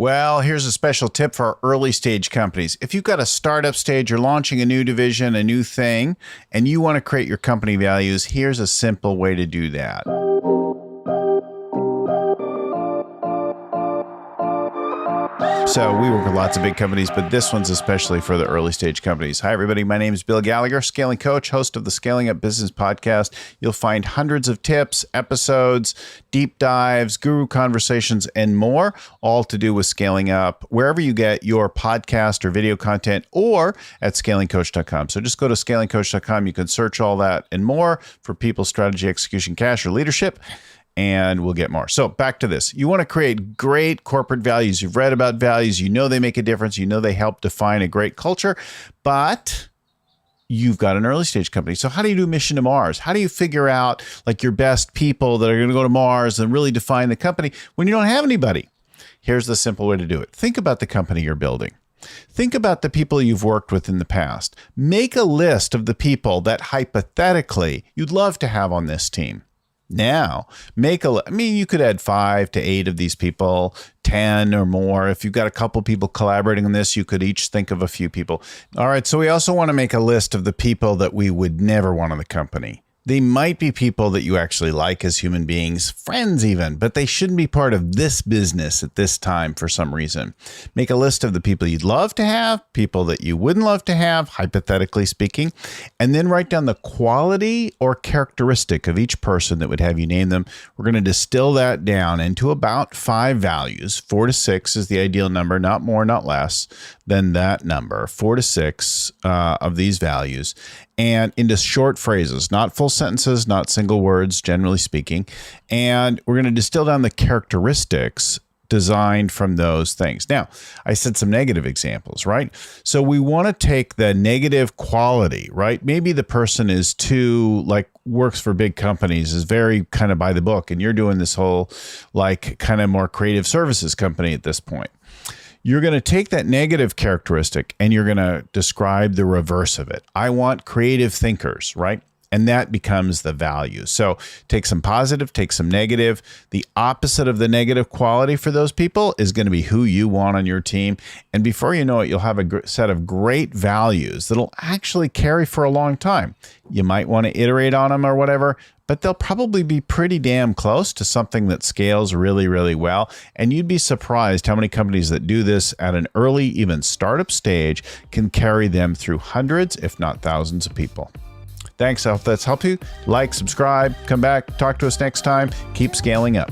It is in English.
Well, here's a special tip for our early stage companies. If you've got a startup stage, you're launching a new division, a new thing, and you want to create your company values, here's a simple way to do that. So we work with lots of big companies, but this one's especially for the early stage companies. Hi, everybody. My name is Bill Gallagher, scaling coach, host of the Scaling Up Business podcast. You'll find hundreds of tips, episodes, deep dives, guru conversations, and more, all to do with scaling up wherever you get your podcast or video content or at scalingcoach.com. So just go to scalingcoach.com. You can search all that and more for people, strategy, execution, cash, or leadership. And we'll get more. So back to this. You want to create great corporate values. You've read about values. You know they make a difference. You know they help define a great culture. But you've got an early stage company. So how do you do mission to Mars? How do you figure out like your best people that are going to go to Mars and really define the company when you don't have anybody? Here's the simple way to do it. Think about the company you're building. Think about the people you've worked with in the past. Make a list of the people that hypothetically you'd love to have on this team. Now, you could add 5 to 8 of these people, 10 or more. If you've got a couple people collaborating on this, you could each think of a few people. All right, so we also want to make a list of the people that we would never want in the company. They might be people that you actually like as human beings, friends even, but they shouldn't be part of this business at this time for some reason. Make a list of the people you'd love to have, people that you wouldn't love to have, hypothetically speaking, and then write down the quality or characteristic of each person that would have you name them. We're going to distill that down into about 5 values. 4 to 6 is the ideal number, not more, not less than that number, 4 to 6 of these values, and into short phrases, not full sentences, not single words, generally speaking. And we're going to distill down the characteristics designed from those things. Now, I said some negative examples, right? So we want to take the negative quality, right? Maybe the person is works for big companies, is very kind of by the book, and you're doing this whole kind of more creative services company at this point. You're going to take that negative characteristic and you're going to describe the reverse of it. I want creative thinkers, right? And that becomes the value. So take some positive, take some negative. The opposite of the negative quality for those people is going to be who you want on your team. And before you know it, you'll have a set of great values that'll actually carry for a long time. You might want to iterate on them or whatever, but they'll probably be pretty damn close to something that scales really, really well. And you'd be surprised how many companies that do this at an early, even startup stage can carry them through hundreds, if not thousands of people. Thanks. I hope that's helped you. Like, subscribe, come back, talk to us next time. Keep scaling up.